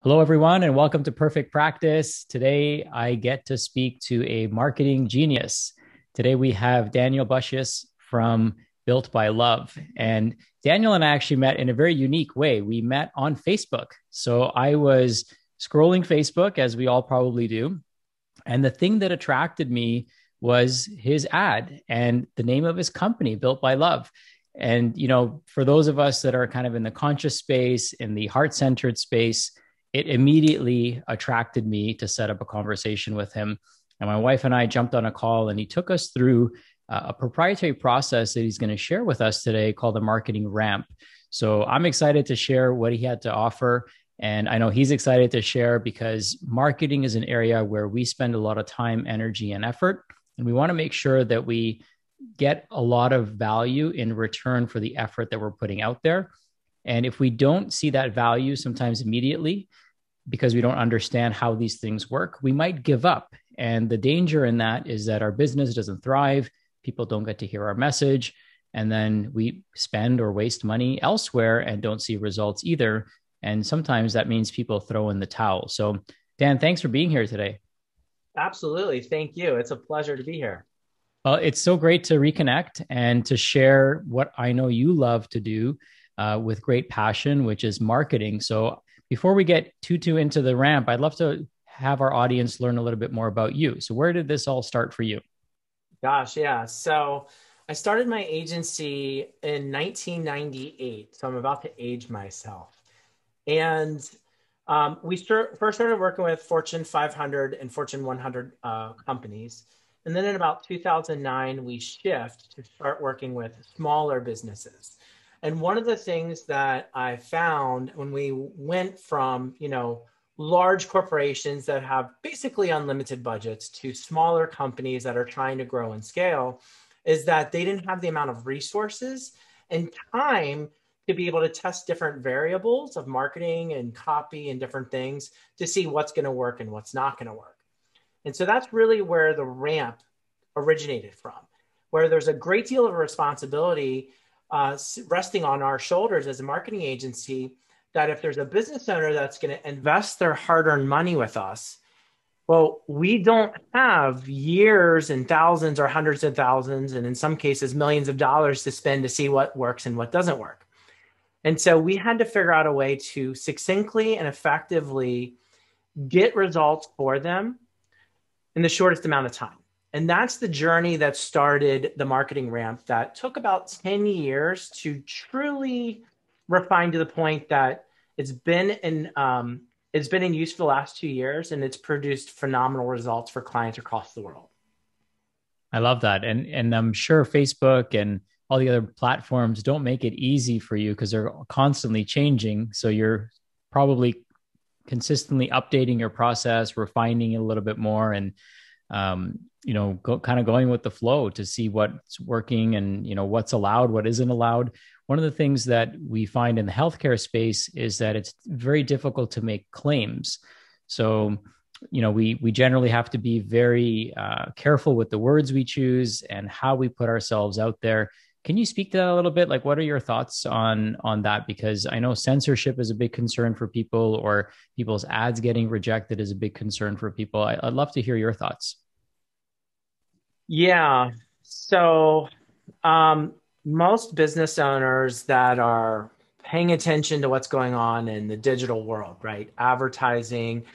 Hello, everyone, and welcome to Perfect Practice. Today, I get to speak to a marketing genius. Today, we have Daniel Bussius from Built by Love. And Daniel and I actually met in a very unique way. We met on Facebook. So I was scrolling Facebook, as we all probably do. And the thing that attracted me was his ad and the name of his company, Built by Love. And, for those of us that are kind of in the conscious space, in the heart centered space, it immediately attracted me to set up a conversation with him. And my wife and I jumped on a call, and he took us through a proprietary process that he's going to share with us today called the marketing ramp. So I'm excited to share what he had to offer. And I know he's excited to share because marketing is an area where we spend a lot of time, energy, and effort. And we want to make sure that we get a lot of value in return for the effort that we're putting out there. And if we don't see that value sometimes immediately, because we don't understand how these things work, we might give up. And the danger in that is that our business doesn't thrive. People don't get to hear our message. And then we spend or waste money elsewhere and don't see results either. And sometimes that means people throw in the towel. So, Dan, thanks for being here today. Absolutely. Thank you. It's a pleasure to be here. Well, it's so great to reconnect and to share what I know you love to do with great passion, which is marketing. So, before we get too into the ramp, I'd love to have our audience learn a little bit more about you. So where did this all start for you? Gosh, yeah. So I started my agency in 1998. So I'm about to age myself. And first started working with Fortune 500 and Fortune 100 companies. And then in about 2009, we shift to start working with smaller businesses. And one of the things that I found when we went from, large corporations that have basically unlimited budgets to smaller companies that are trying to grow and scale is that they didn't have the amount of resources and time to be able to test different variables of marketing and copy and different things to see what's going to work and what's not going to work. And so that's really where the ramp originated from, where there's a great deal of responsibility resting on our shoulders as a marketing agency, that if there's a business owner that's going to invest their hard-earned money with us, well, we don't have years and thousands or hundreds of thousands, and in some cases, millions of dollars to spend to see what works and what doesn't work. And so we had to figure out a way to succinctly and effectively get results for them in the shortest amount of time. And that's the journey that started the marketing ramp that took about 10 years to truly refine to the point that it's been in use for the last 2 years, and it's produced phenomenal results for clients across the world. I love that. And I'm sure Facebook and all the other platforms don't make it easy for you because they're constantly changing. So you're probably consistently updating your process, refining it a little bit more, and kind of going with the flow to see what's working and what's allowed, what isn't allowed. One of the things that we find in the healthcare space is that it's very difficult to make claims. So, we generally have to be very careful with the words we choose and how we put ourselves out there. Can you speak to that a little bit? Like, what are your thoughts on that? Because I know censorship is a big concern for people, or people's ads getting rejected is a big concern for people. I'd love to hear your thoughts. Yeah. So most business owners that are paying attention to what's going on in the digital world, right? Advertising,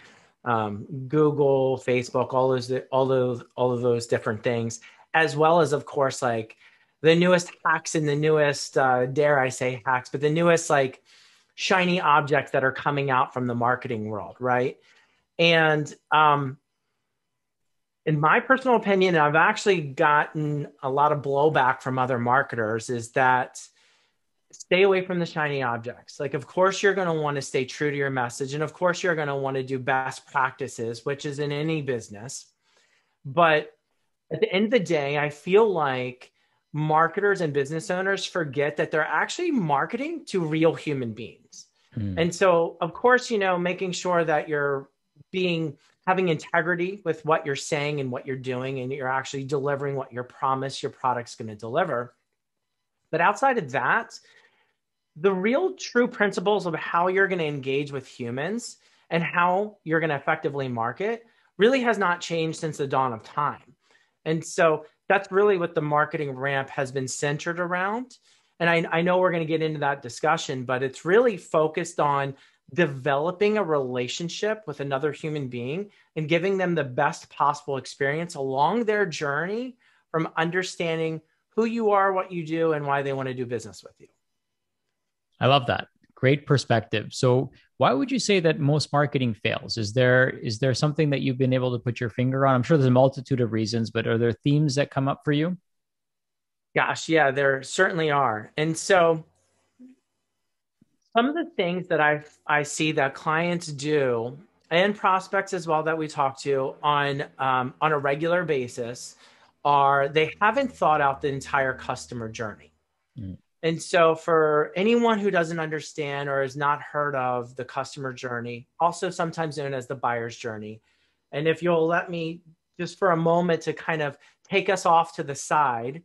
Google, Facebook, all of those different things, as well as, of course, like the newest hacks and the newest, dare I say hacks, but the newest like shiny objects that are coming out from the marketing world, right? And in my personal opinion, I've actually gotten a lot of blowback from other marketers, is that stay away from the shiny objects. Like, of course, you're going to want to stay true to your message. And of course, you're going to want to do best practices, which is in any business. But at the end of the day, I feel like marketers and business owners forget that they're actually marketing to real human beings. Mm. And so, of course, making sure that you're having integrity with what you're saying and what you're doing, and you're actually delivering what your product's going to deliver. But outside of that, the real true principles of how you're going to engage with humans and how you're going to effectively market really has not changed since the dawn of time. And so that's really what the marketing ramp has been centered around. And I know we're going to get into that discussion, but it's really focused on developing a relationship with another human being and giving them the best possible experience along their journey from understanding who you are, what you do, and why they want to do business with you. I love that. Great perspective. So why would you say that most marketing fails? Is there something that you've been able to put your finger on? I'm sure there's a multitude of reasons, but are there themes that come up for you? Gosh, yeah, there certainly are. And so some of the things that I see that clients do and prospects as well that we talk to on a regular basis are they haven't thought out the entire customer journey. Mm. And so for anyone who doesn't understand or has not heard of the customer journey, also sometimes known as the buyer's journey, and if you'll let me just for a moment to kind of take us off to the side,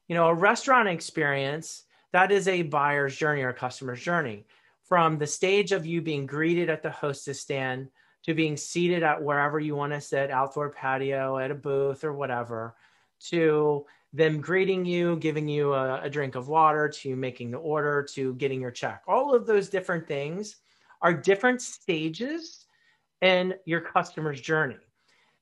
a restaurant experience, that is a buyer's journey or a customer's journey. From the stage of you being greeted at the hostess stand to being seated at wherever you want to sit, outdoor patio, at a booth or whatever, to them greeting you, giving you a drink of water, to making the order, to getting your check. All of those different things are different stages in your customer's journey.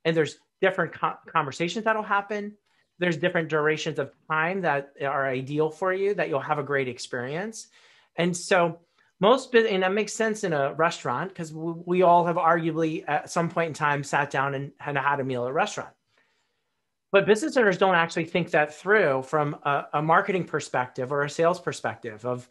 And there's different conversations that'll happen. There's different durations of time that are ideal for you, that you'll have a great experience. And so and that makes sense in a restaurant because we all have arguably at some point in time sat down and had a meal at a restaurant. But business owners don't actually think that through from a marketing perspective or a sales perspective of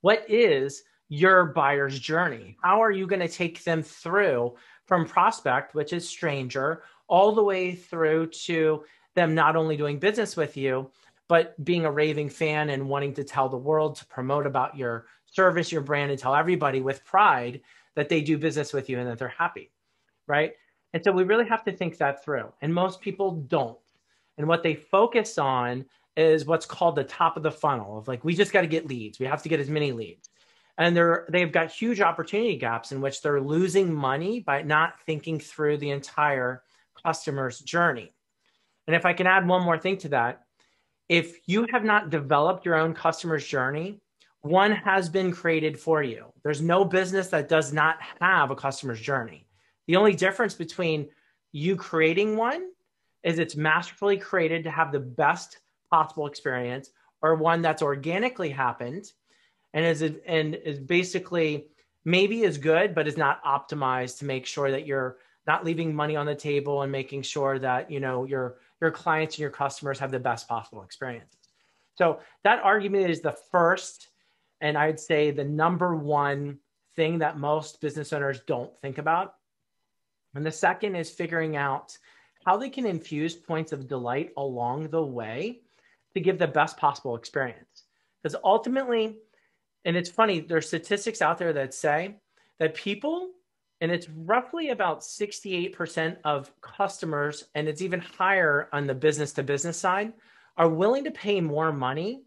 what is your buyer's journey? How are you going to take them through from prospect, which is stranger, all the way through to them not only doing business with you, but being a raving fan and wanting to tell the world, to promote about your service, your brand, and tell everybody with pride that they do business with you and that they're happy, right? And so we really have to think that through. And most people don't. And what they focus on is what's called the top of the funnel of like, we just got to get leads. We have to get as many leads. And they've got huge opportunity gaps in which they're losing money by not thinking through the entire customer's journey. And if I can add one more thing to that, if you have not developed your own customer's journey, one has been created for you. There's no business that does not have a customer's journey. The only difference between you creating one is it's masterfully created to have the best possible experience, or one that's organically happened and is basically maybe is good, but is not optimized to make sure that you're not leaving money on the table and making sure that your clients and your customers have the best possible experiences. So that argument is the first, and I'd say the number one thing that most business owners don't think about. And the second is figuring out how they can infuse points of delight along the way to give the best possible experience. Because ultimately, and it's funny, there's statistics out there that say that people, and it's roughly about 68% of customers, and it's even higher on the business to business side, are willing to pay more money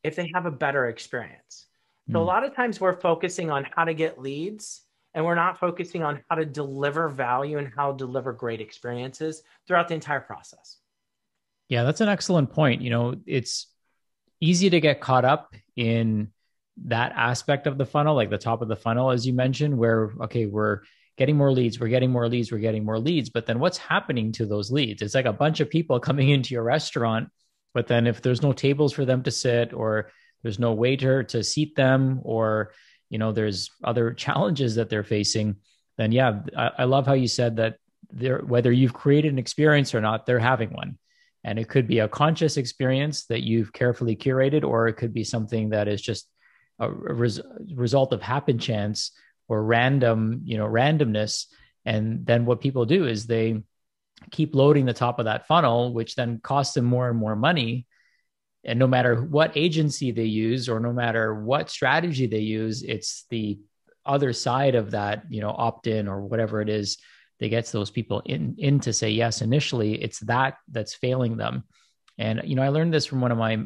if they have a better experience. So a lot of times we're focusing on how to get leads, and we're not focusing on how to deliver value and how to deliver great experiences throughout the entire process. Yeah, that's an excellent point. It's easy to get caught up in that aspect of the funnel, like the top of the funnel, as you mentioned, where, okay, we're getting more leads, we're getting more leads, we're getting more leads. But then what's happening to those leads? It's like a bunch of people coming into your restaurant, but then if there's no tables for them to sit, or there's no waiter to seat them, or, there's other challenges that they're facing, then yeah, I love how you said that whether you've created an experience or not, they're having one. And it could be a conscious experience that you've carefully curated, or it could be something that is just a result of happen chance or randomness. And then what people do is they keep loading the top of that funnel, which then costs them more and more money. And no matter what agency they use, or no matter what strategy they use, it's the other side of that, opt-in or whatever it is that gets those people in to say yes initially. It's that's failing them. And, I learned this from one of my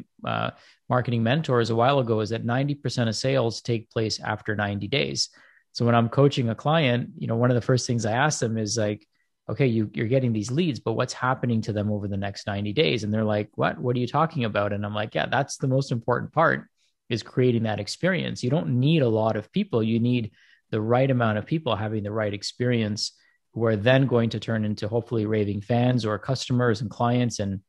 marketing mentors a while ago, is that 90% of sales take place after 90 days. So when I'm coaching a client, one of the first things I ask them is like, okay, you're getting these leads, but what's happening to them over the next 90 days? And they're like, what are you talking about? And I'm like, yeah, that's the most important part, is creating that experience. You don't need a lot of people. You need the right amount of people having the right experience, who are then going to turn into hopefully raving fans or customers and clients. And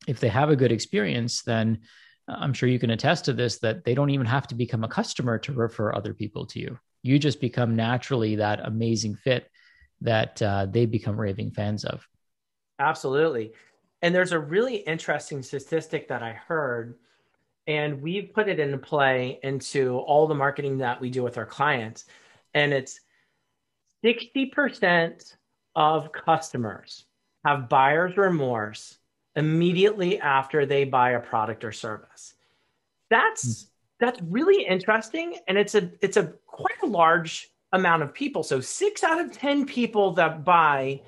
if they have a good experience, then I'm sure you can attest to this, that they don't even have to become a customer to refer other people to you. You just become naturally that amazing fit that they become raving fans of. Absolutely. And there's a really interesting statistic that I heard, and we've put it into play into all the marketing that we do with our clients. And it's 60% of customers have buyer's remorse immediately after they buy a product or service. That's really interesting, and it's a quite a large amount of people. So 6 out of 10 people that buy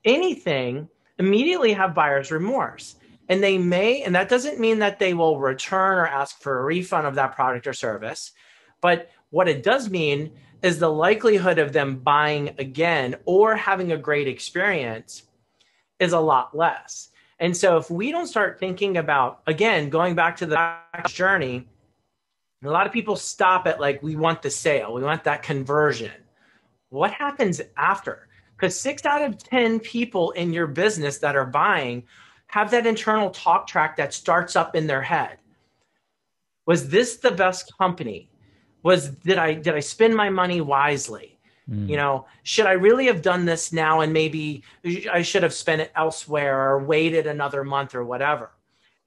anything immediately have buyer's remorse. And and that doesn't mean that they will return or ask for a refund of that product or service. But what it does mean is the likelihood of them buying again or having a great experience is a lot less. And so if we don't start thinking about, again, going back to the journey, a lot of people stop at like, we want the sale, we want that conversion. What happens after? Because 6 out of 10 people in your business that are buying have that internal talk track that starts up in their head. Was this the best company? Did I spend my money wisely? Should I really have done this now, and maybe I should have spent it elsewhere or waited another month or whatever?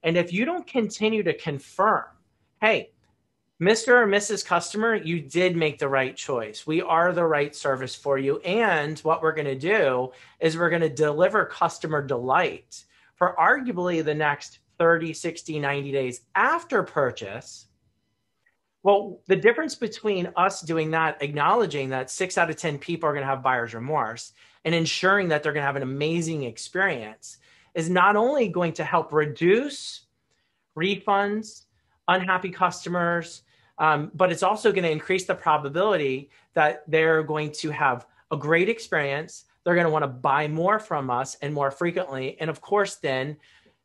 And if you don't continue to confirm, hey, Mr. or Mrs. Customer, you did make the right choice. We are the right service for you. And what we're going to do is we're going to deliver customer delight for arguably the next 30, 60, 90 days after purchase. Well, the difference between us doing that, acknowledging that 6 out of 10 people are going to have buyer's remorse, and ensuring that they're going to have an amazing experience, is not only going to help reduce refunds, unhappy customers, but it's also going to increase the probability that they're going to have a great experience. They're going to want to buy more from us and more frequently. And of course, then,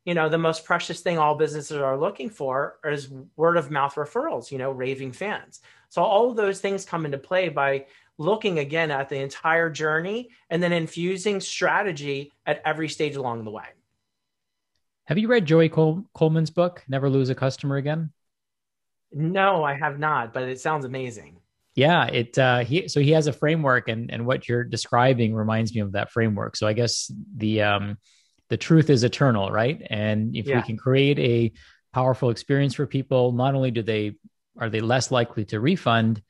the most precious thing all businesses are looking for is word of mouth referrals, raving fans. So all of those things come into play by looking again at the entire journey and then infusing strategy at every stage along the way. Have you read Joey Coleman's book, Never Lose a Customer Again? No, I have not, but it sounds amazing. Yeah, he has a framework, and what you're describing reminds me of that framework. So I guess the truth is eternal, right? And if we can create a powerful experience for people, not only are they less likely to refund,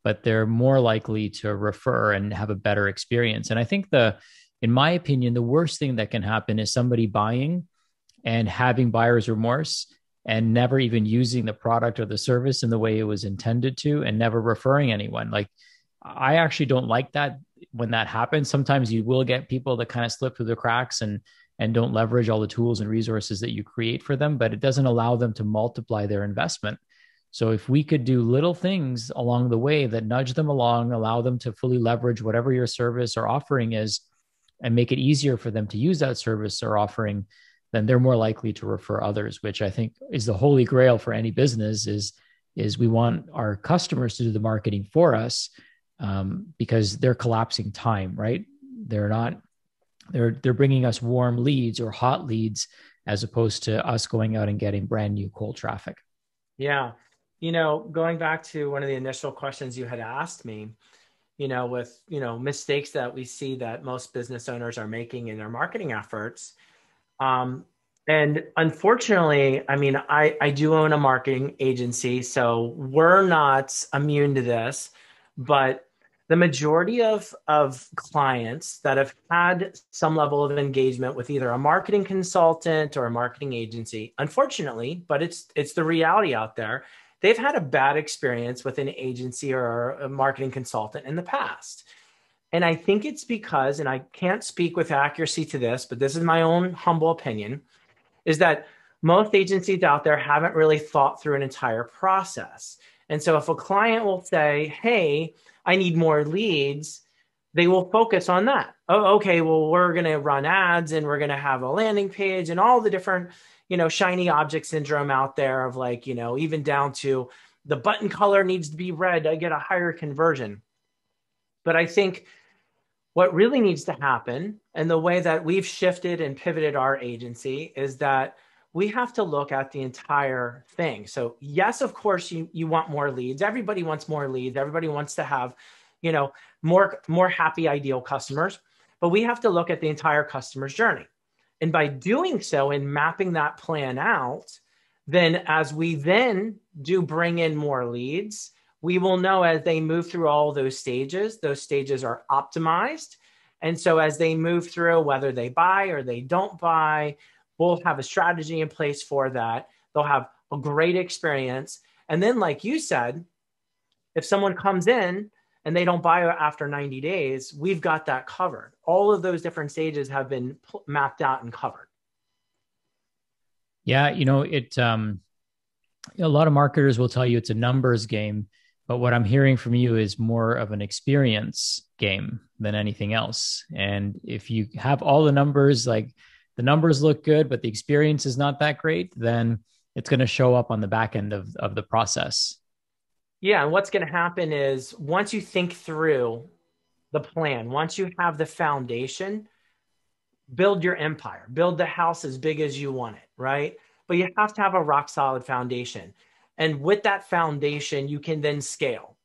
but they're more likely to refer and have a better experience. And I think in my opinion, the worst thing that can happen is somebody buying and having buyer's remorse and never even using the product or the service in the way it was intended to, and never referring anyone. Like, I actually don't like that when that happens. Sometimes you will get people that kind of slip through the cracks and don't leverage all the tools and resources that you create for them, but it doesn't allow them to multiply their investment. So if we could do little things along the way that nudge them along, allow them to fully leverage whatever your service or offering is, and make it easier for them to use that service or offering, then they're more likely to refer others, which I think is the holy grail for any business. Is we want our customers to do the marketing for us, because they're collapsing time, right? They're bringing us warm leads or hot leads, as opposed to us going out and getting brand new cold traffic. Yeah. Going back to one of the initial questions you had asked me, with, mistakes that we see that most business owners are making in their marketing efforts. And unfortunately, I do own a marketing agency, so we're not immune to this, but the majority of clients that have had some level of engagement with either a marketing consultant or a marketing agency, unfortunately, but it's the reality out there, they've had a bad experience with an agency or a marketing consultant in the past. And I think it's because, and I can't speak with accuracy to this, but this is my own humble opinion, is that most agencies out there haven't really thought through an entire process. And so if a client will say, hey, I need more leads, they will focus on that. Oh, okay, well, we're going to run ads and we're going to have a landing page and all the different, shiny object syndrome out there of like, even down to the button color needs to be red. I get a higher conversion. But I think what really needs to happen, and the way that we've shifted and pivoted our agency, is that we have to look at the entire thing. So yes, of course, you want more leads. Everybody wants more leads. Everybody wants to have, more happy, ideal customers. But we have to look at the entire customer's journey. And by doing so and mapping that plan out, then as we then do bring in more leads, we will know as they move through all those stages are optimized. And so as they move through, whether they buy or they don't buy, we'll have a strategy in place for that. They'll have a great experience. And then, like you said, if someone comes in and they don't buy after 90 days, we've got that covered. All of those different stages have been mapped out and covered. Yeah, a lot of marketers will tell you it's a numbers game, but what I'm hearing from you is more of an experience game than anything else. And if you have all the numbers, like the numbers look good, but the experience is not that great, then it's going to show up on the back end of the process. Yeah. And what's going to happen is once you think through the plan, once you have the foundation, build your empire, build the house as big as you want it, right? But you have to have a rock solid foundation. And with that foundation, you can then scale.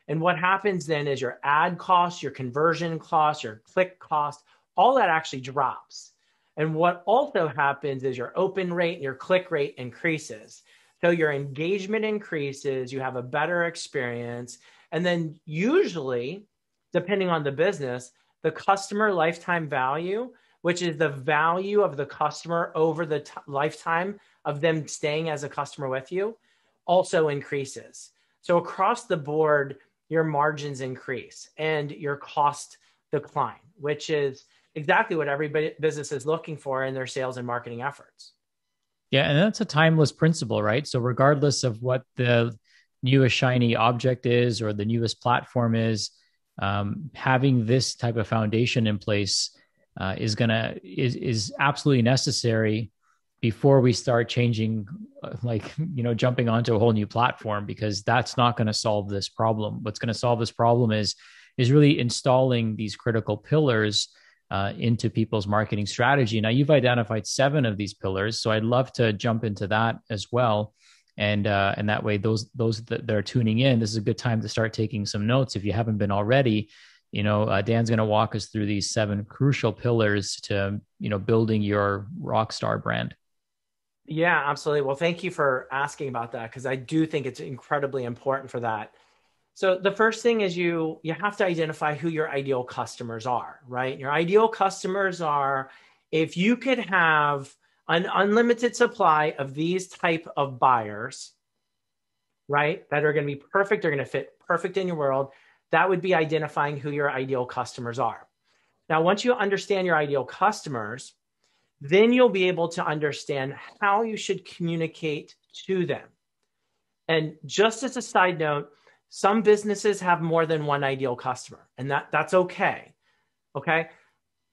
And what happens then is your ad cost, your conversion cost, your click cost, all that actually drops. And what also happens is your open rate and your click rate increases. So your engagement increases, you have a better experience. And then usually, depending on the business, the customer lifetime value, which is the value of the customer over the lifetime of them staying as a customer with you, also increases. So across the board, your margins increase and your cost decline, which is exactly what every business is looking for in their sales and marketing efforts. Yeah, and that's a timeless principle, right? So regardless of what the newest shiny object is or the newest platform is, having this type of foundation in place is absolutely necessary before we start changing, jumping onto a whole new platform, because that's not going to solve this problem. What's going to solve this problem is really installing these critical pillars into people's marketing strategy. Now, you've identified 7 of these pillars, so I'd love to jump into that as well. And that way, those that are tuning in, this is a good time to start taking some notes if you haven't been already. Dan's going to walk us through these 7 crucial pillars to building your Rockstar brand. Yeah, absolutely. Well, thank you for asking about that, because I do think it's incredibly important for that. So the first thing is you have to identify who your ideal customers are, right? Your ideal customers are, if you could have an unlimited supply of these type of buyers, right, that are going to be perfect, they're going to fit perfect in your world, that would be identifying who your ideal customers are. Now, once you understand your ideal customers, then you'll be able to understand how you should communicate to them. And just as a side note, some businesses have more than one ideal customer, and that's okay. Okay.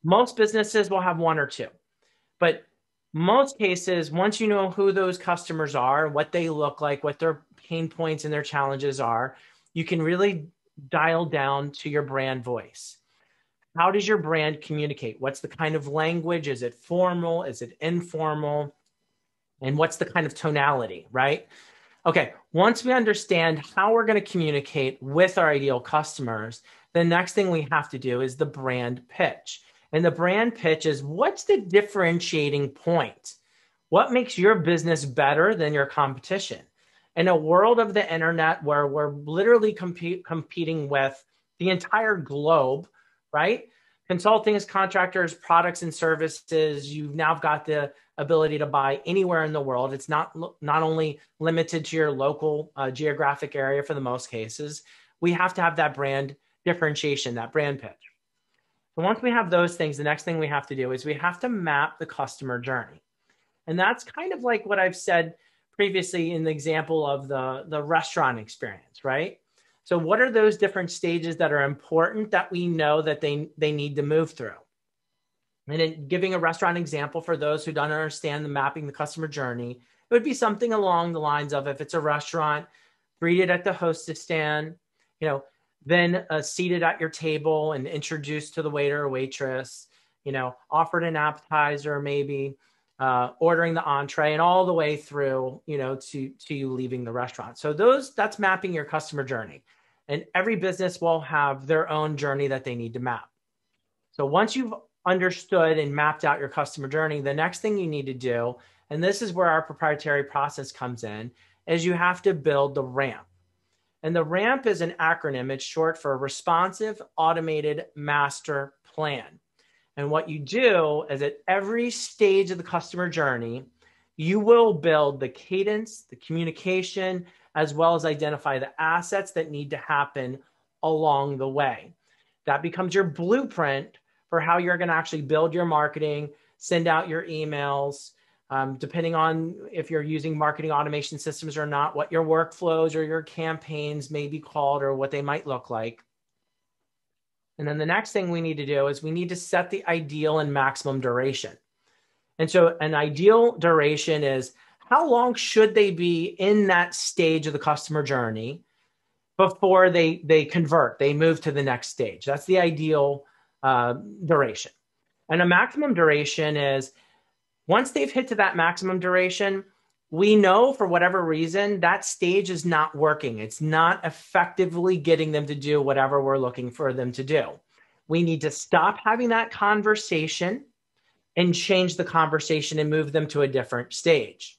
Most businesses will have 1 or 2, but most cases, once you know who those customers are, what they look like, what their pain points and their challenges are, you can really dial down to your brand voice. How does your brand communicate? What's the kind of language? Is it formal? Is it informal? And what's the kind of tonality, right? Okay, once we understand how we're going to communicate with our ideal customers, the next thing we have to do is the brand pitch. And the brand pitch is, what's the differentiating point? What makes your business better than your competition? In a world of the internet where we're literally competing with the entire globe, right? Consulting as contractors, products and services, you've now got the ability to buy anywhere in the world. It's not only limited to your local geographic area for the most cases. We have to have that brand differentiation, that brand pitch. So once we have those things, the next thing we have to do is we have to map the customer journey. And that's kind of like what I've said previously in the example of the restaurant experience, right? So what are those different stages that are important that we know that they need to move through? And in giving a restaurant example for those who don't understand the mapping the customer journey, it would be something along the lines of, if it's a restaurant, greeted at the hostess stand, then seated at your table and introduced to the waiter or waitress, offered an appetizer, maybe ordering the entree, and all the way through, to you leaving the restaurant. So that's mapping your customer journey. And every business will have their own journey that they need to map. So once you've understood and mapped out your customer journey, the next thing you need to do, and this is where our proprietary process comes in, is you have to build the ramp. And the ramp is an acronym. It's short for Responsive Automated Master Plan. And what you do is at every stage of the customer journey, you will build the cadence, the communication, as well as identify the assets that need to happen along the way. That becomes your blueprint for how you're going to actually build your marketing, send out your emails, depending on if you're using marketing automation systems or not, what your workflows or your campaigns may be called or what they might look like. And then the next thing we need to do is we need to set the ideal and maximum duration. And so an ideal duration is, how long should they be in that stage of the customer journey before they convert, they move to the next stage? That's the ideal duration. And a maximum duration is, once they've hit to that maximum duration, we know for whatever reason that stage is not working. It's not effectively getting them to do whatever we're looking for them to do. We need to stop having that conversation and change the conversation and move them to a different stage.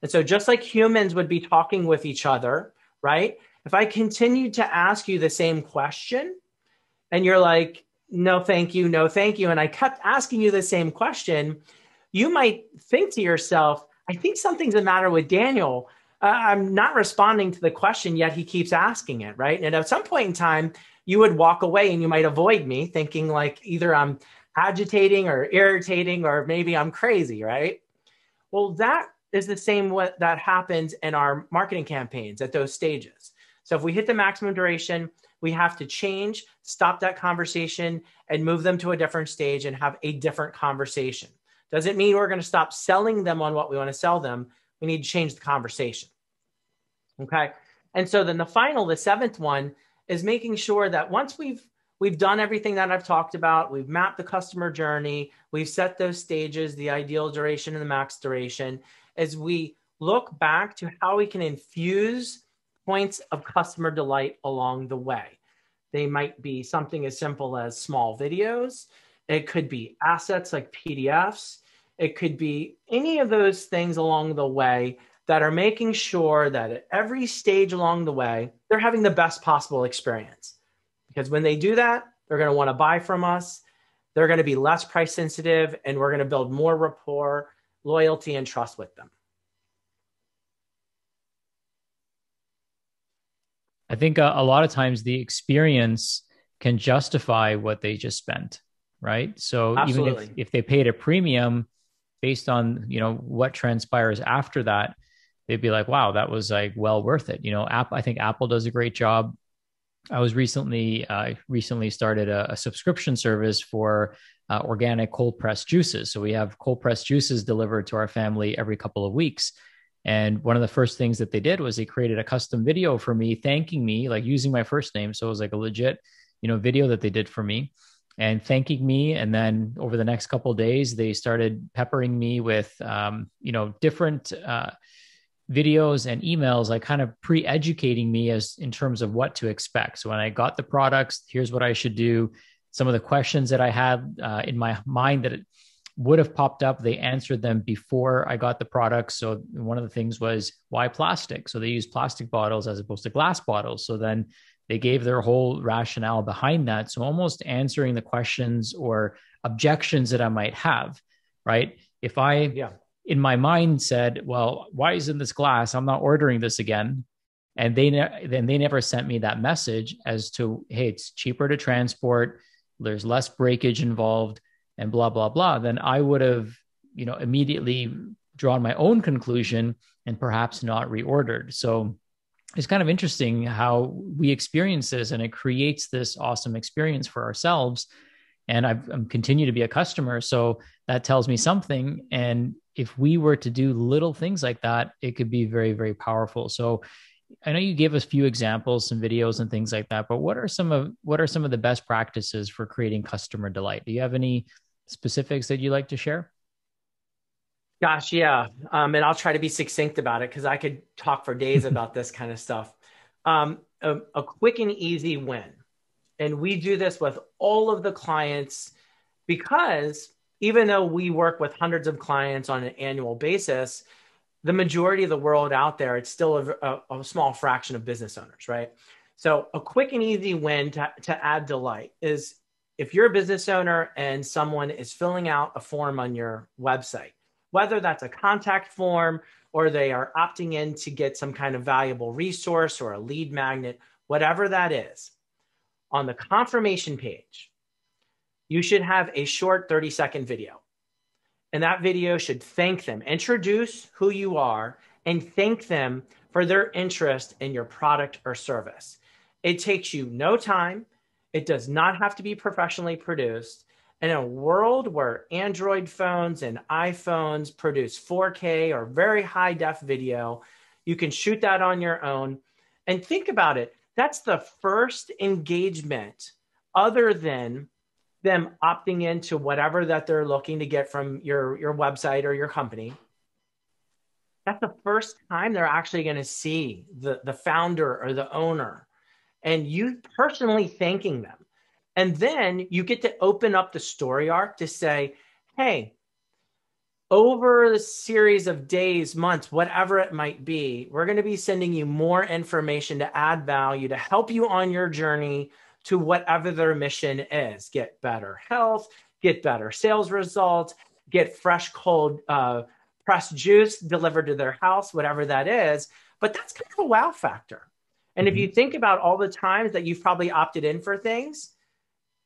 And so just like humans would be talking with each other, right? If I continued to ask you the same question and you're like, no, thank you, no, thank you, and I kept asking you the same question, you might think to yourself, I think something's the matter with Daniel. I'm not responding to the question, yet he keeps asking it, right? And at some point in time, you would walk away and you might avoid me, thinking like either I'm agitating or irritating, or maybe I'm crazy, right? Well, that is the same what that happens in our marketing campaigns at those stages. So if we hit the maximum duration, we have to change, stop that conversation, and move them to a different stage and have a different conversation. Doesn't mean we're going to stop selling them on what we want to sell them. We need to change the conversation. Okay. And so then the seventh one is making sure that once we've done everything that I've talked about, we've mapped the customer journey, we've set those stages, the ideal duration and the max duration, as we look back to how we can infuse points of customer delight along the way. They might be something as simple as small videos. It could be assets like PDFs. It could be any of those things along the way that are making sure that at every stage along the way, they're having the best possible experience. Because when they do that, they're going to want to buy from us. They're going to be less price sensitive, and we're going to build more rapport, loyalty, and trust with them. I think a lot of times the experience can justify what they just spent, right? So Absolutely. Even if they paid a premium based on, what transpires after that, they'd be like, wow, that was like well worth it. I think Apple does a great job. I was recently started a subscription service for organic cold pressed juices. So we have cold pressed juices delivered to our family every couple of weeks. And one of the first things that they did was they created a custom video for me, thanking me, like using my first name. So it was like a legit, video that they did for me and thanking me. And then over the next couple of days, they started peppering me with, different videos and emails, like kind of pre-educating me as in terms of what to expect. So when I got the products, here's what I should do. Some of the questions that I had in my mind that would have popped up, they answered them before I got the products. So one of the things was, why plastic? So they use plastic bottles as opposed to glass bottles. So then they gave their whole rationale behind that. So almost answering the questions or objections that I might have, right? If I, in my mind said, well, why isn't this glass? I'm not ordering this again. And then they never sent me that message as to, hey, it's cheaper to transport. There's less breakage involved and blah, blah, blah. Then I would have, immediately drawn my own conclusion and perhaps not reordered. So it's kind of interesting how we experience this, and it creates this awesome experience for ourselves. And I'm continue to be a customer, so that tells me something. And if we were to do little things like that, it could be very, very powerful. So I know you gave us a few examples, some videos and things like that, but what are some of the best practices for creating customer delight? Do you have any specifics that you'd like to share? Gosh, yeah. And I'll try to be succinct about it because I could talk for days about this kind of stuff. A quick and easy win. And we do this with all of the clients because even though we work with hundreds of clients on an annual basis, the majority of the world out there, it's still a small fraction of business owners, right? So a quick and easy win to add delight is if you're a business owner and someone is filling out a form on your website, whether that's a contact form or they are opting in to get some kind of valuable resource or a lead magnet, whatever that is, on the confirmation page, you should have a short 30-second video. And that video should thank them, introduce who you are, and thank them for their interest in your product or service. It takes you no time. It does not have to be professionally produced. In a world where Android phones and iPhones produce 4K or very high def video, you can shoot that on your own. And think about it. That's the first engagement other than them opting into whatever that they're looking to get from your website or your company. That's the first time they're actually going to see the founder or the owner and you personally thanking them. And then you get to open up the story arc to say, hey, over the series of days, months, whatever it might be, we're going to be sending you more information to add value, to help you on your journey to whatever their mission is. Get better health, get better sales results, get fresh, cold pressed juice delivered to their house, whatever that is. But that's kind of a wow factor. And if you think about all the times that you've probably opted in for things,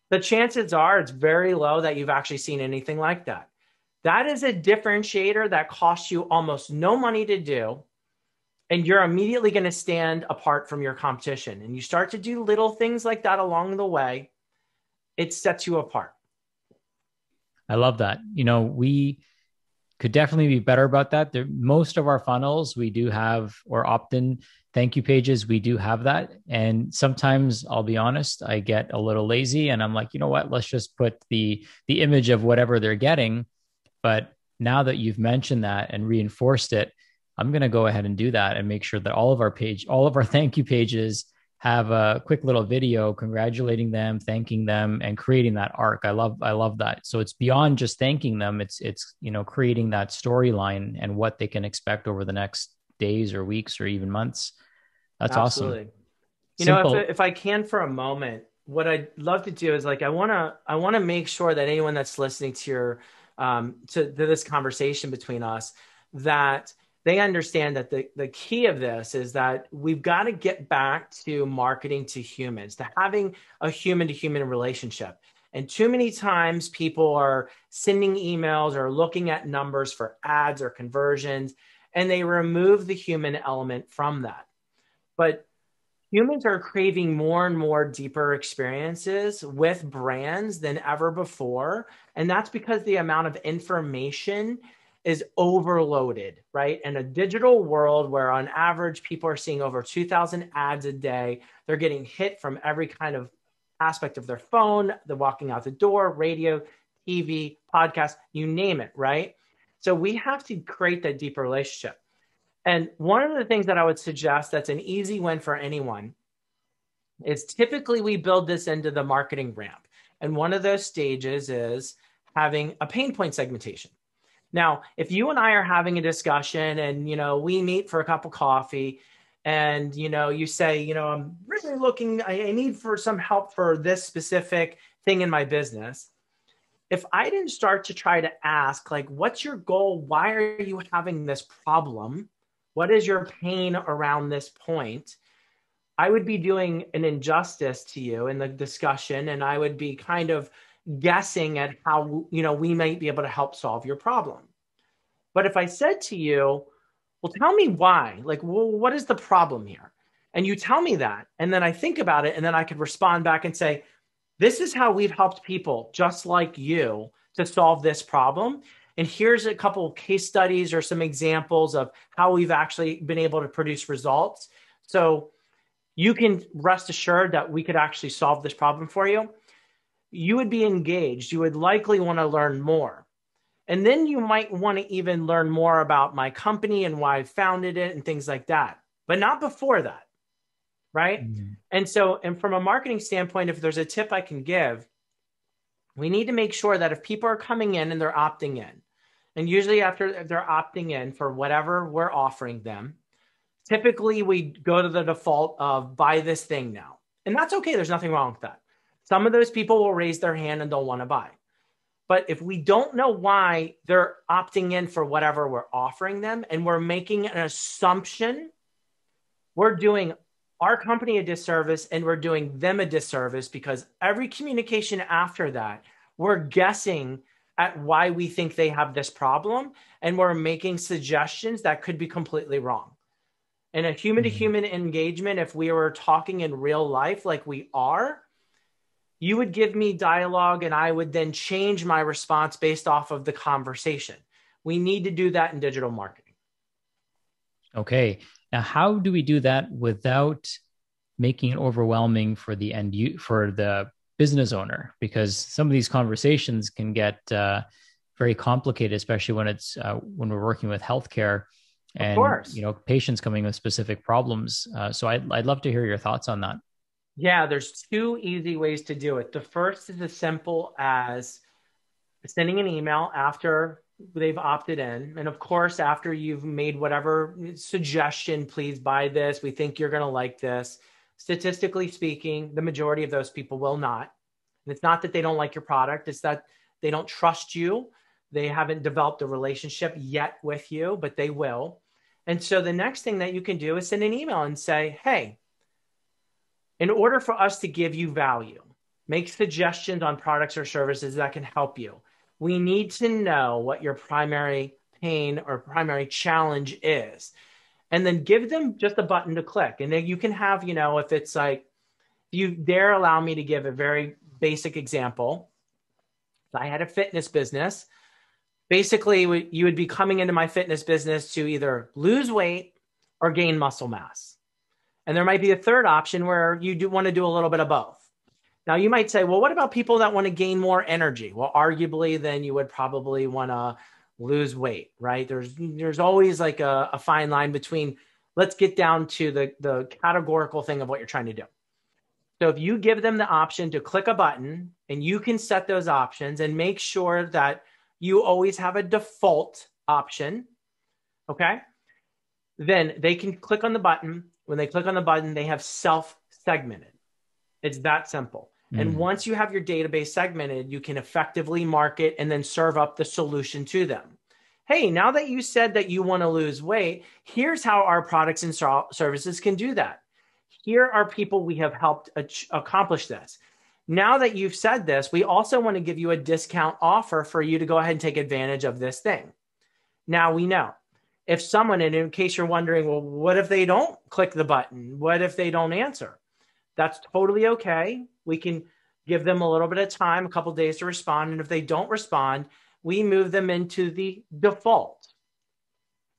the chances are it's very low that you've actually seen anything like that. That is a differentiator that costs you almost no money to do. And you're immediately going to stand apart from your competition. And you start to do little things like that along the way, it sets you apart. I love that. You know, we could definitely be better about that. Most of our funnels, we do have, or opt-in thank you pages, we do have that. And sometimes I'll be honest, I get a little lazy and I'm like, you know what, let's just put the image of whatever they're getting. But now that you've mentioned that and reinforced it, I'm going to go ahead and do that and make sure that all of our thank you pages have a quick little video congratulating them, thanking them, and creating that arc. I love that. So it's beyond just thanking them. It's creating that storyline and what they can expect over the next days or weeks or even months. That's Absolutely. awesome. You know, Simple. if I can for a moment, what I'd love to do is like I want to make sure that anyone that's listening to your to this conversation between us, that they understand that the key of this is that we've got to get back to marketing to humans, to having a human to human relationship. And too many times people are sending emails or looking at numbers for ads or conversions, and they remove the human element from that. But humans are craving more and more deeper experiences with brands than ever before. And that's because the amount of information is overloaded, right? In a digital world where on average, people are seeing over 2,000 ads a day, they're getting hit from every kind of aspect of their phone, they're walking out the door, radio, TV, podcast, you name it, right? So we have to create that deeper relationship. And one of the things that I would suggest that's an easy win for anyone is typically we build this into the marketing ramp. And one of those stages is having a pain point segmentation. Now, if you and I are having a discussion and, we meet for a cup of coffee and, you say, I'm really looking, I need for some help for this specific thing in my business. If I didn't start to try to ask, like, what's your goal? Why are you having this problem? What is your pain around this point? I would be doing an injustice to you in the discussion, and I would be kind of guessing at how, we might be able to help solve your problem. But if I said to you, well, tell me why, like, well, what is the problem here? And you tell me that, and then I think about it, and then I could respond back and say, this is how we've helped people just like you to solve this problem. And here's a couple of case studies or some examples of how we've actually been able to produce results. So you can rest assured that we could actually solve this problem for you. You would be engaged. You would likely want to learn more. And then you might want to even learn more about my company and why I founded it and things like that, but not before that, right? Mm. And from a marketing standpoint, if there's a tip I can give, we need to make sure that if people are coming in and they're opting in, and usually after they're opting in for whatever we're offering them, typically we go to the default of buy this thing now. And that's okay. There's nothing wrong with that. Some of those people will raise their hand and don't want to buy. But if we don't know why they're opting in for whatever we're offering them, and we're making an assumption, we're doing our company a disservice and we're doing them a disservice, because every communication after that, we're guessing at why we think they have this problem, and we're making suggestions that could be completely wrong. In a human-to-human engagement, if we were talking in real life like we are, you would give me dialogue and I would then change my response based off of the conversation. We need to do that in digital marketing. Okay. Now, how do we do that without making it overwhelming for for the business owner? Because some of these conversations can get very complicated, especially when we're working with healthcare and, Of course. Patients coming with specific problems. So I'd love to hear your thoughts on that. Yeah, there's two easy ways to do it. The first is as simple as sending an email after they've opted in. And of course, after you've made whatever suggestion, please buy this. We think you're going to like this. Statistically speaking, the majority of those people will not. And it's not that they don't like your product. It's that they don't trust you. They haven't developed a relationship yet with you, but they will. And so the next thing that you can do is send an email and say, hey, in order for us to give you value, make suggestions on products or services that can help you, we need to know what your primary pain or primary challenge is. And then give them just a button to click. And then you can have, if it's like, you dare allow me to give a very basic example. If I had a fitness business, basically you would be coming into my fitness business to either lose weight or gain muscle mass. And there might be a third option where you do want to do a little bit of both. Now you might say, well, what about people that want to gain more energy? Well, arguably, then you would probably want to lose weight, right? There's always like a fine line between, let's get down to the categorical thing of what you're trying to do. So if you give them the option to click a button, and you can set those options and make sure that you always have a default option, okay? Then they can click on the button. When they click on the button, they have self-segmented. It's that simple. And once you have your database segmented, you can effectively market and then serve up the solution to them. Hey, now that you said that you want to lose weight, here's how our products and services can do that. Here are people we have helped accomplish this. Now that you've said this, we also want to give you a discount offer for you to go ahead and take advantage of this thing. Now we know. If someone, and in case you're wondering, well, what if they don't click the button? What if they don't answer? That's totally okay. We can give them a little bit of time, a couple of days to respond. And if they don't respond, we move them into the default.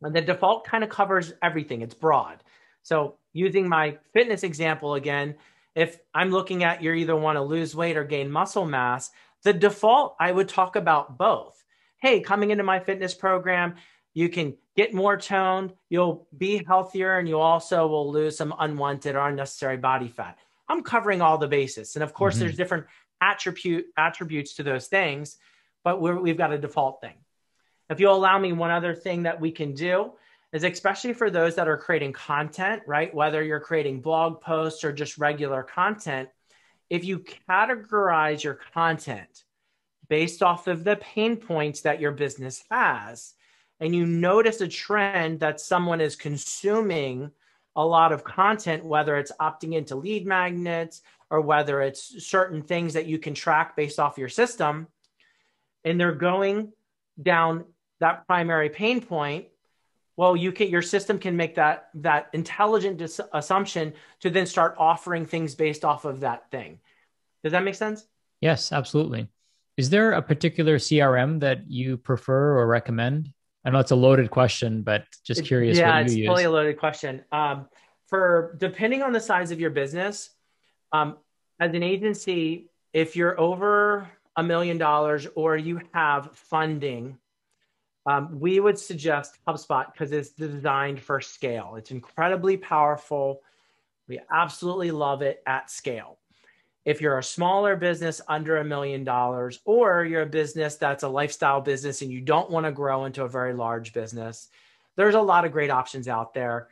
And the default kind of covers everything. It's broad. So using my fitness example again, if I'm looking at you either want to lose weight or gain muscle mass, the default, I would talk about both. Hey, coming into my fitness program, you can get more toned, you'll be healthier, and you also will lose some unwanted or unnecessary body fat. I'm covering all the bases. And of course, there's different attributes to those things, but we've got a default thing. If you'll allow me, one other thing that we can do is, especially for those that are creating content, right? Whether you're creating blog posts or just regular content, if you categorize your content based off of the pain points that your business has, and you notice a trend that someone is consuming a lot of content, whether it's opting into lead magnets or whether it's certain things that you can track based off your system, and they're going down that primary pain point, well, your system can make that intelligent assumption to then start offering things based off of that thing. Does that make sense? Yes, absolutely. Is there a particular CRM that you prefer or recommend? I know it's a loaded question, but just curious what Yeah, you it's totally use. a loaded question. For depending on the size of your business, um, as an agency, if you're over $1 million or you have funding, we would suggest HubSpot because it's designed for scale. It's incredibly powerful. We absolutely love it at scale. If you're a smaller business under $1 million, or you're a business that's a lifestyle business and you don't want to grow into a very large business, there's a lot of great options out there.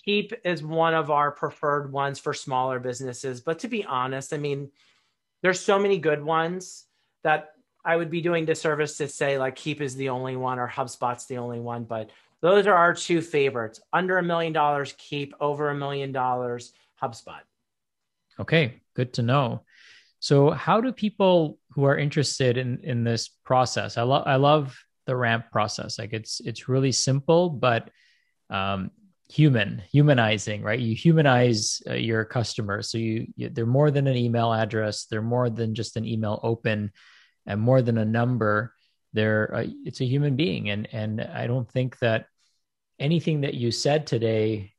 Keep is one of our preferred ones for smaller businesses. But to be honest, I mean, there's so many good ones that I would be doing disservice to say like Keep is the only one or HubSpot's the only one. But those are our two favorites. Under $1 million, Keep. Over $1 million, HubSpot. Okay, good to know. So, how do people who are interested in this process? I love the ramp process. Like it's really simple, but um, humanizing, right? You humanize your customers, so they're more than an email address. They're more than just an email open, and more than a number. They're it's a human being, and I don't think that anything that you said today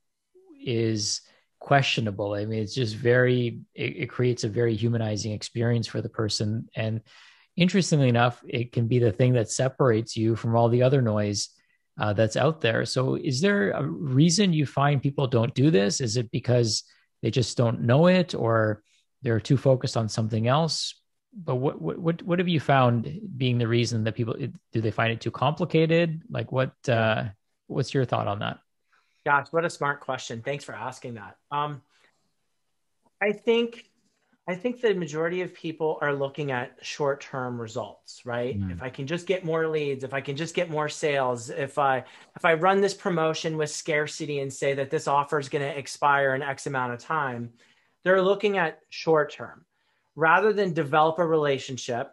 is questionable. I mean, it's just it creates a very humanizing experience for the person. And interestingly enough, it can be the thing that separates you from all the other noise that's out there. So, is there a reason you find people don't do this? Is it because they just don't know it, or they're too focused on something else? But what have you found being the reason that people do they find it too complicated? Like what's your thought on that? Gosh, what a smart question. Thanks for asking that. I think I think the majority of people are looking at short-term results, right? If Mm. I can just get more leads, if I can just get more sales, if I run this promotion with scarcity and say that this offer is going to expire in X amount of time, they're looking at short-term rather than develop a relationship.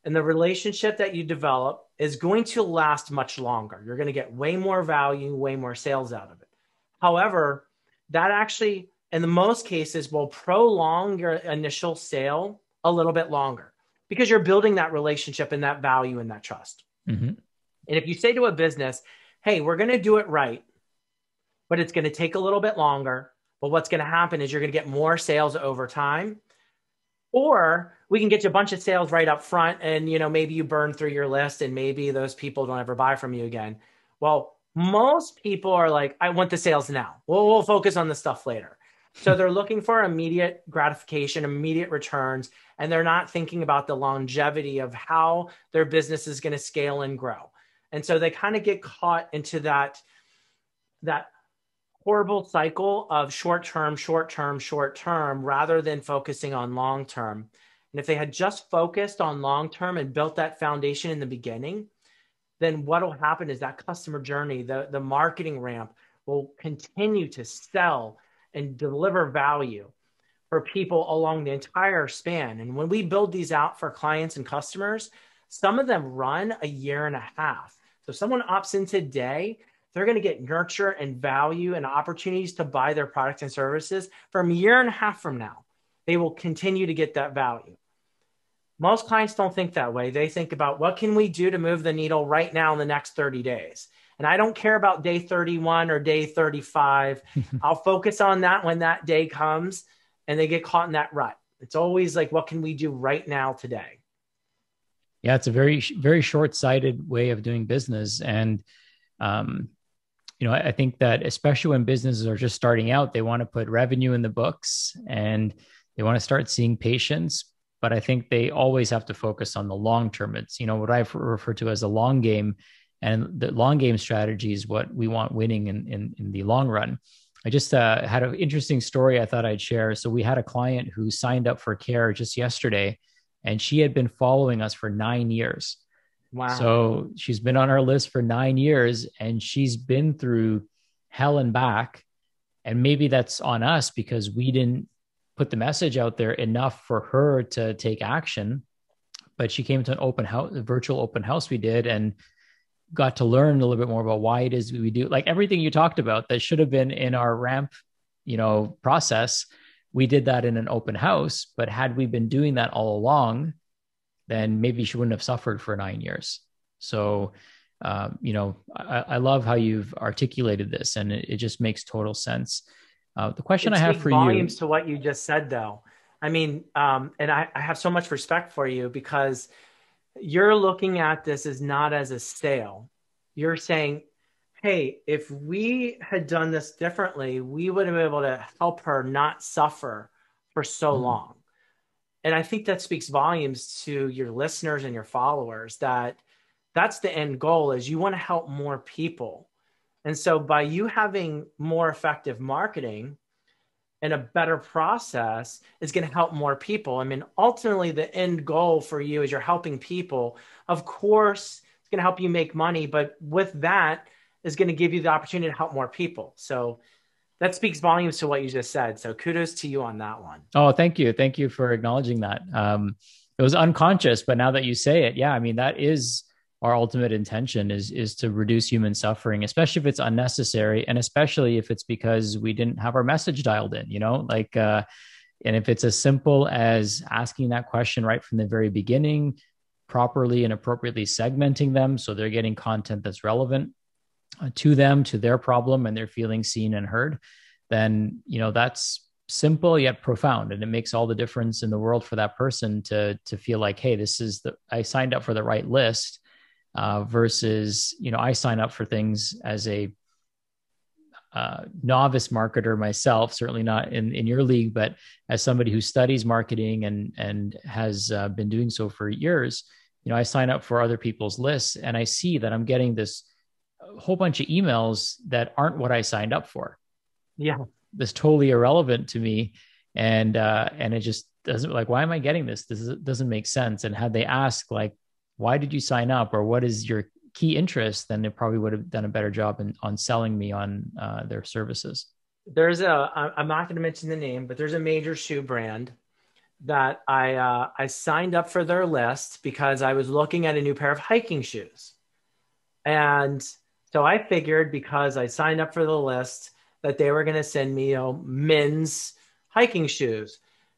And the relationship that you develop is going to last much longer. You're going to get way more value, way more sales out of it. However, that actually, in the most cases, will prolong your initial sale a little bit longer because you're building that relationship and that value and that trust. Mm-hmm. And if you say to a business, hey, we're going to do it right, but it's going to take a little bit longer. But what's going to happen is you're going to get more sales over time. Or we can get you a bunch of sales right up front and, maybe you burn through your list and maybe those people don't ever buy from you again. Well, most people are like, I want the sales now. We'll focus on the stuff later. So they're looking for immediate gratification, immediate returns, and they're not thinking about the longevity of how their business is going to scale and grow. And so they kind of get caught into that horrible cycle of short term, rather than focusing on long term. And if they had just focused on long term and built that foundation in the beginning, then what will happen is that customer journey, the marketing ramp will continue to sell and deliver value for people along the entire span. And when we build these out for clients and customers, some of them run a year and a half. So if someone opts in today, they're going to get nurture and value and opportunities to buy their products and services from a year and a half from now. They will continue to get that value. Most clients don't think that way. They think about what can we do to move the needle right now in the next 30 days. And I don't care about day 31 or day 35. I'll focus on that when that day comes, and they get caught in that rut. It's always like, what can we do right now today? Yeah, it's a very, very short-sighted way of doing business. And um, I think that especially when businesses are just starting out, they want to put revenue in the books and they want to start seeing patients. But I think they always have to focus on the long term. It's, what I refer to as a long game. And the long game strategy is what we want winning in the long run. I just had an interesting story I thought I'd share. So we had a client who signed up for care just yesterday, and she had been following us for 9 years. Wow. So she's been on our list for 9 years, and she's been through hell and back. And maybe that's on us because we didn't put the message out there enough for her to take action. But she came to an open house, a virtual open house we did, and got to learn a little bit more about why it is we do, like everything you talked about that should have been in our ramp, process. We did that in an open house, but had we been doing that all along, then maybe she wouldn't have suffered for 9 years. So, I love how you've articulated this, and it just makes total sense. The question I have for volumes you. to what you just said, though. I mean, and I have so much respect for you because you're looking at this as not as a sale. You're saying, hey, if we had done this differently, we would have been able to help her not suffer for so long. And I think that speaks volumes to your listeners and your followers, that that's the end goal, is you want to help more people. And so by you having more effective marketing and a better process is going to help more people. I mean, ultimately, the end goal for you is you're helping people. Of course, it's going to help you make money, but with that is going to give you the opportunity to help more people. So that speaks volumes to what you just said. So kudos to you on that one. Oh, thank you. Thank you for acknowledging that. It was unconscious, but now that you say it, yeah, I mean, that is our ultimate intention, is to reduce human suffering, especially if it's unnecessary. And especially if it's because we didn't have our message dialed in, and if it's as simple as asking that question right from the very beginning, properly and appropriately segmenting them so they're getting content that's relevant to them, to their problem, and they're feeling seen and heard, then, that's simple yet profound. And it makes all the difference in the world for that person to feel like, hey, I signed up for the right list, versus, I sign up for things as a novice marketer myself, certainly not in your league, but as somebody who studies marketing and has been doing so for years, I sign up for other people's lists and I see that I'm getting this whole bunch of emails that aren't what I signed up for. Yeah. That's totally irrelevant to me. And it just doesn't, like, why am I getting this? This doesn't make sense. And had they asked, like, why did you sign up, or what is your key interest, then it probably would have done a better job on selling me on their services. I'm not going to mention the name, but there's a major shoe brand that I signed up for their list because I was looking at a new pair of hiking shoes. And so I figured, because I signed up for the list, that they were going to send me, men's hiking shoes.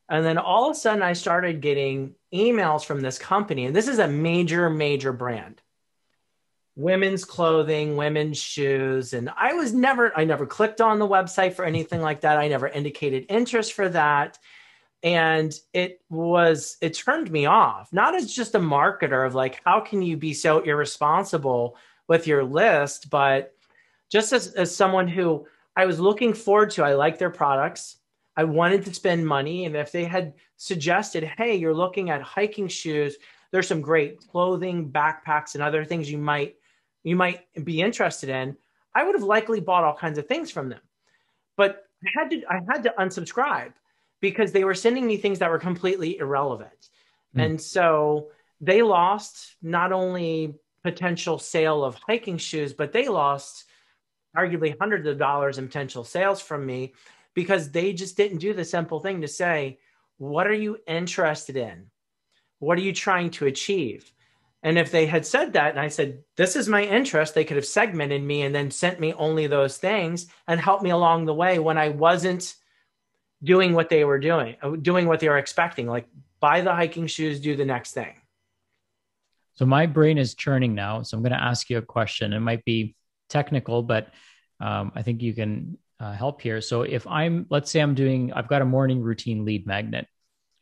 And then all of a sudden I started getting emails from this company. And this is a major, major brand. Women's clothing, women's shoes. And I never clicked on the website for anything like that. I never indicated interest for that. And it turned me off, not as just a marketer of like, how can you be so irresponsible with your list, but just as someone who I was looking forward to. I like their products. I wanted to spend money. And if they had suggested, hey, you're looking at hiking shoes, there's some great clothing, backpacks, and other things you might be interested in, I would have likely bought all kinds of things from them. But I had to unsubscribe because they were sending me things that were completely irrelevant. And so they lost not only potential sale of hiking shoes, but they lost arguably hundreds of dollars in potential sales from me because they just didn't do the simple thing to say, what are you interested in? What are you trying to achieve? And if they had said that, and I said, this is my interest, they could have segmented me and then sent me only those things and helped me along the way when I wasn't doing what they were doing what they were expecting, like buy the hiking shoes, do the next thing. So my brain is churning now. So I'm going to ask you a question. It might be technical, but I think you can help here. So let's say I've got a morning routine lead magnet.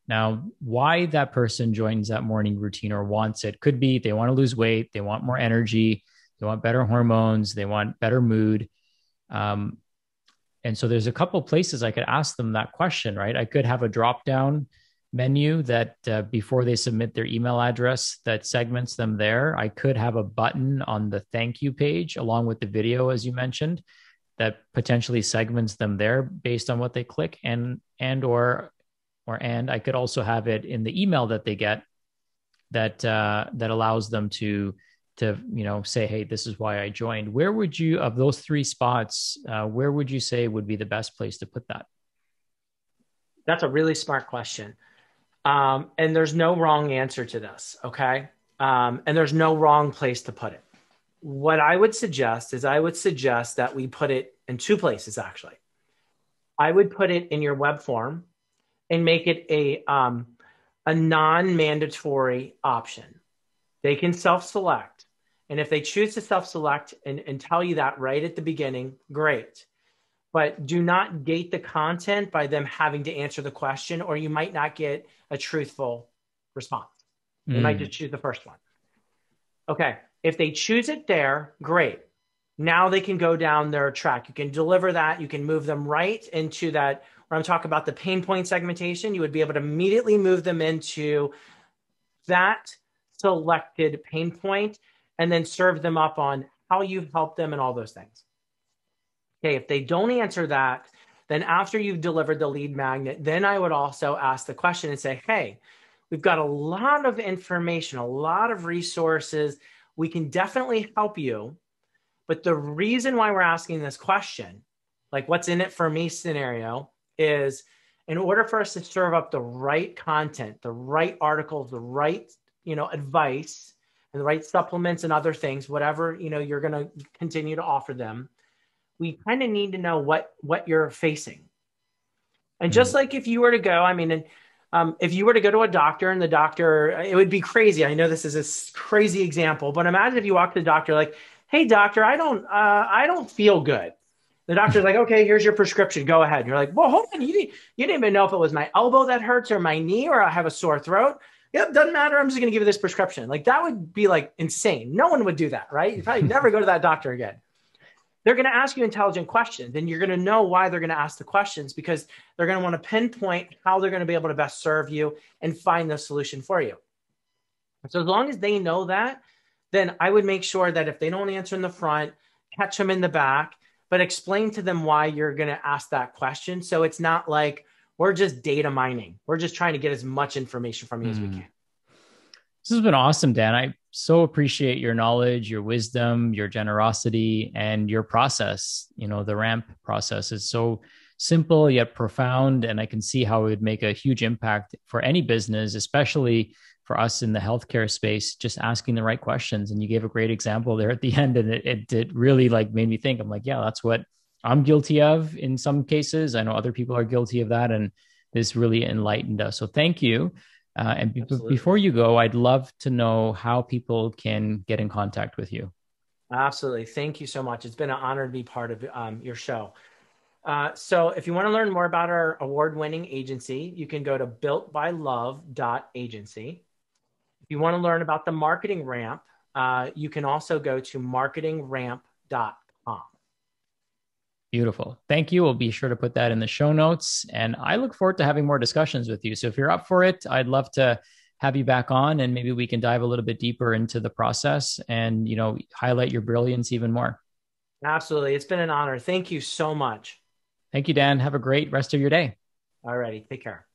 Now, why that person joins that morning routine or wants it could be they want to lose weight, they want more energy, they want better hormones, they want better mood. And so there's a couple places I could ask them that question, right? I could have a drop-down menu that before they submit their email address that segments them there. I could have a button on the thank you page along with the video, as you mentioned, that potentially segments them there based on what they click, and I could also have it in the email that they get that allows them to say, hey, this is why I joined. Where would you, of those three spots, where would you say would be the best place to put that? That's a really smart question. And there's no wrong answer to this. Okay. And there's no wrong place to put it. what I would suggest is I would suggest that we put it in two places, actually. I would put it in your web form and make it a non-mandatory option. They can self-select. And if they choose to self-select and tell you that right at the beginning, great. But do not gate the content by them having to answer the question, or you might not get a truthful response. They might just choose the first one. Okay, if they choose it there, great. Now they can go down their track. You can deliver that. You can move them right into that, where I'm talking about the pain point segmentation. You would be able to immediately move them into that selected pain point and then serve them up on how you've helped them and all those things. Okay, if they don't answer that, then after you've delivered the lead magnet, then I would also ask the question and say, hey, we've got a lot of information, a lot of resources. We can definitely help you. But the reason why we're asking this question, like what's in it for me scenario, is in order for us to serve up the right content, the right articles, the right, advice, and the right supplements and other things, whatever, you're going to continue to offer them, we kind of need to know what you're facing. And just like if you were to go, if you were to go to a doctor and the doctor, it would be crazy. I know this is a crazy example, but imagine if you walk to the doctor like, hey, doctor, I don't feel good. The doctor's like, okay, here's your prescription. Go ahead. And you're like, well, hold on. You didn't even know if it was my elbow that hurts or my knee or I have a sore throat. Yep, doesn't matter. I'm just going to give you this prescription. Like that would be like insane. No one would do that, right? You'd probably never go to that doctor again. They're going to ask you intelligent questions, and you're going to know why they're going to ask the questions, because they're going to want to pinpoint how they're going to be able to best serve you and find the solution for you. So as long as they know that, then I would make sure that if they don't answer in the front, catch them in the back, but explain to them why you're going to ask that question. So it's not like we're just data mining. We're just trying to get as much information from you as we can. This has been awesome, Dan. I so appreciate your knowledge, your wisdom, your generosity, and your process. The ramp process is so simple yet profound. And I can see how it would make a huge impact for any business, especially for us in the healthcare space, just asking the right questions. And you gave a great example there at the end. And it really made me think. I'm like, yeah, that's what I'm guilty of in some cases. I know other people are guilty of that. And this really enlightened us. So thank you. And before you go, I'd love to know how people can get in contact with you. Absolutely. Thank you so much. It's been an honor to be part of your show. So if you want to learn more about our award-winning agency, you can go to builtbylove.agency. If you want to learn about the marketing ramp, you can also go to marketingramp.com. Beautiful. Thank you. We'll be sure to put that in the show notes. And I look forward to having more discussions with you. So if you're up for it, I'd love to have you back on, and maybe we can dive a little bit deeper into the process and, highlight your brilliance even more. Absolutely. It's been an honor. Thank you so much. Thank you, Dan. Have a great rest of your day. All righty. Take care.